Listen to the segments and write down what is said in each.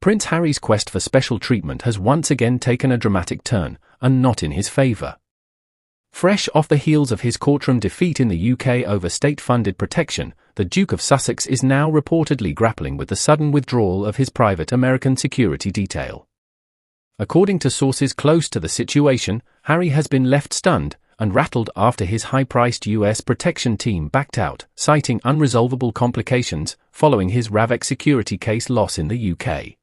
Prince Harry's quest for special treatment has once again taken a dramatic turn, and not in his favour. Fresh off the heels of his courtroom defeat in the UK over state-funded protection, the Duke of Sussex is now reportedly grappling with the sudden withdrawal of his private American security detail. According to sources close to the situation, Harry has been left stunned and rattled after his high-priced US protection team backed out, citing unresolvable complications following his Ravec security case loss in the UK.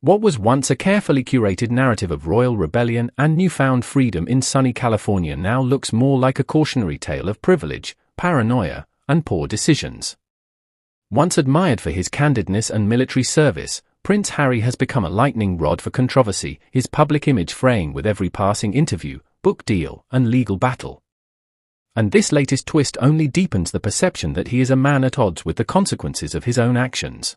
What was once a carefully curated narrative of royal rebellion and newfound freedom in sunny California now looks more like a cautionary tale of privilege, paranoia, and poor decisions. Once admired for his candidness and military service, Prince Harry has become a lightning rod for controversy, his public image fraying with every passing interview, book deal, and legal battle. And this latest twist only deepens the perception that he is a man at odds with the consequences of his own actions.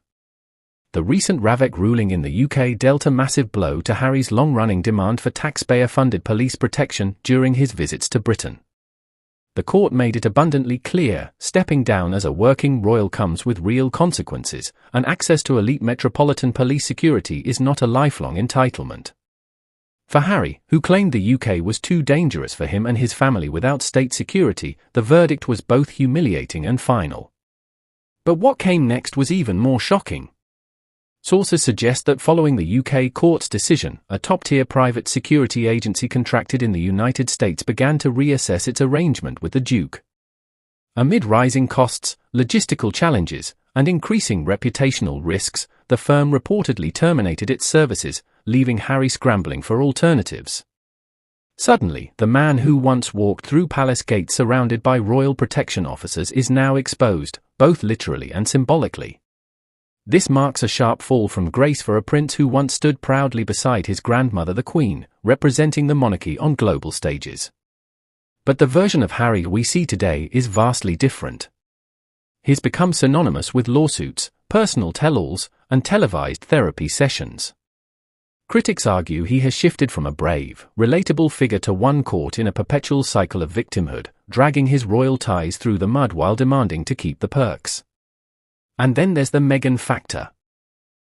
The recent Ravec ruling in the UK dealt a massive blow to Harry's long-running demand for taxpayer-funded police protection during his visits to Britain. The court made it abundantly clear, stepping down as a working royal comes with real consequences, and access to elite metropolitan police security is not a lifelong entitlement. For Harry, who claimed the UK was too dangerous for him and his family without state security, the verdict was both humiliating and final. But what came next was even more shocking. Sources suggest that following the UK court's decision, a top-tier private security agency contracted in the United States began to reassess its arrangement with the Duke. Amid rising costs, logistical challenges, and increasing reputational risks, the firm reportedly terminated its services, leaving Harry scrambling for alternatives. Suddenly, the man who once walked through palace gates surrounded by royal protection officers is now exposed, both literally and symbolically. This marks a sharp fall from grace for a prince who once stood proudly beside his grandmother the Queen, representing the monarchy on global stages. But the version of Harry we see today is vastly different. He's become synonymous with lawsuits, personal tell-alls, and televised therapy sessions. Critics argue he has shifted from a brave, relatable figure to one caught in a perpetual cycle of victimhood, dragging his royal ties through the mud while demanding to keep the perks. And then there's the Meghan factor.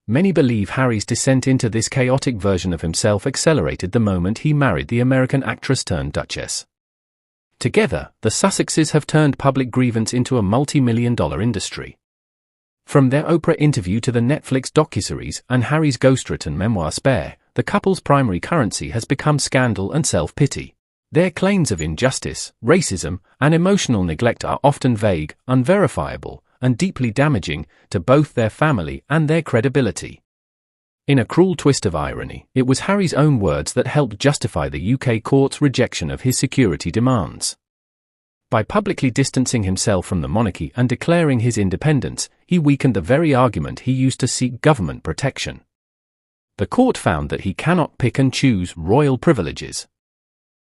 Many believe Harry's descent into this chaotic version of himself accelerated the moment he married the American actress-turned-duchess. Together, the Sussexes have turned public grievance into a multi-million-dollar industry. From their Oprah interview to the Netflix docuseries and Harry's ghost-written memoir Spare, the couple's primary currency has become scandal and self-pity. Their claims of injustice, racism, and emotional neglect are often vague, unverifiable, and deeply damaging to both their family and their credibility. In a cruel twist of irony, it was Harry's own words that helped justify the UK court's rejection of his security demands. By publicly distancing himself from the monarchy and declaring his independence, he weakened the very argument he used to seek government protection. The court found that he cannot pick and choose royal privileges.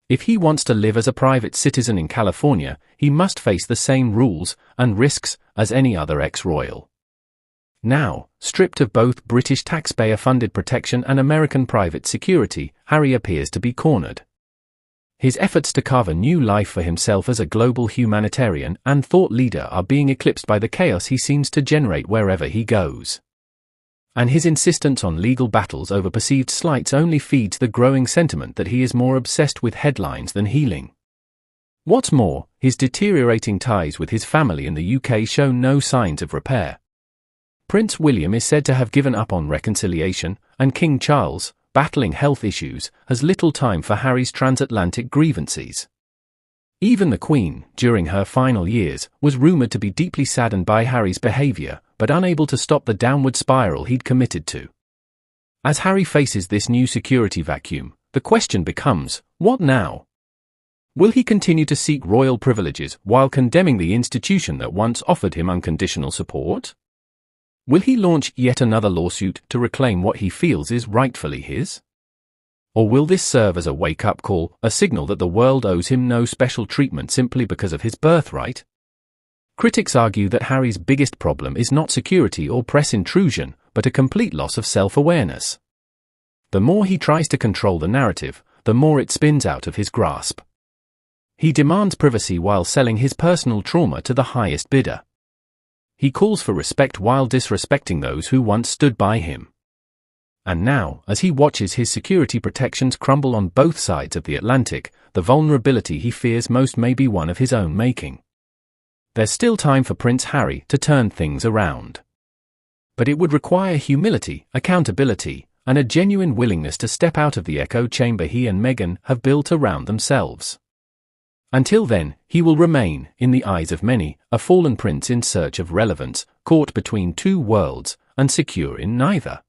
If he wants to live as a private citizen in California, he must face the same rules and risks as any other ex-royal. Now, stripped of both British taxpayer-funded protection and American private security, Harry appears to be cornered. His efforts to carve a new life for himself as a global humanitarian and thought leader are being eclipsed by the chaos he seems to generate wherever he goes. And his insistence on legal battles over perceived slights only feeds the growing sentiment that he is more obsessed with headlines than healing. What's more, his deteriorating ties with his family in the UK show no signs of repair. Prince William is said to have given up on reconciliation, and King Charles, battling health issues, has little time for Harry's transatlantic grievances. Even the Queen, during her final years, was rumoured to be deeply saddened by Harry's behaviour, but unable to stop the downward spiral he'd committed to. As Harry faces this new security vacuum, the question becomes, what now? Will he continue to seek royal privileges while condemning the institution that once offered him unconditional support? Will he launch yet another lawsuit to reclaim what he feels is rightfully his? Or will this serve as a wake-up call, a signal that the world owes him no special treatment simply because of his birthright? Critics argue that Harry's biggest problem is not security or press intrusion, but a complete loss of self-awareness. The more he tries to control the narrative, the more it spins out of his grasp. He demands privacy while selling his personal trauma to the highest bidder. He calls for respect while disrespecting those who once stood by him. And now, as he watches his security protections crumble on both sides of the Atlantic, the vulnerability he fears most may be one of his own making. There's still time for Prince Harry to turn things around. But it would require humility, accountability, and a genuine willingness to step out of the echo chamber he and Meghan have built around themselves. Until then, he will remain, in the eyes of many, a fallen prince in search of relevance, caught between two worlds, and secure in neither.